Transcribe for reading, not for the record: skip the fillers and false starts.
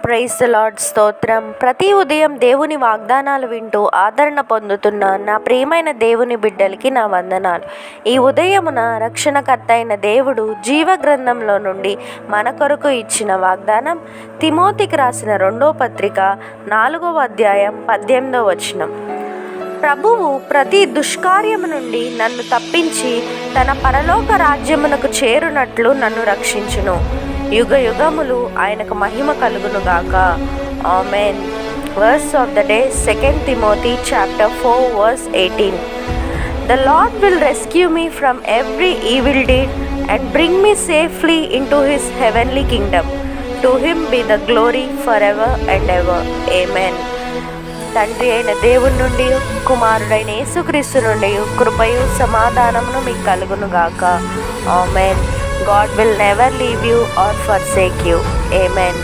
Praise the lord. స్తోత్రం. ప్రతి ఉదయం దేవుని వాగ్దానాలు వింటూ ఆదరణ పొందుతున్న నా ప్రియమైన దేవుని బిడ్డలకి నా వందనాలు. ఈ ఉదయమున రక్షణకర్త అయిన దేవుడు జీవ గ్రంథంలో నుండి మన కొరకు ఇచ్చిన వాగ్దానం తిమోతికి రాసిన 2వ పత్రిక 4వ అధ్యాయం 18వ వచనం. ప్రభువు ప్రతి దుష్కార్యము నుండి నన్ను తప్పించి తన పరలోక రాజ్యమునకు చేరునట్లు నన్ను రక్షించును. యుగ యుగములు ఆయనకు మహిమ కలుగును గాక. Amen. Verse of the day, 2 Timothy chapter 4 verse 18. The Lord will rescue me from every evil deed and bring me safely into his heavenly kingdom. To him be the glory forever and ever. Amen. తండ్రి అయిన దేవుని నుండి కుమారుడైన యేసుక్రీస్తు నుండి కృపయు సమాధానమును మీకు కలుగును గాక. Amen. God will never leave you or forsake you. Amen.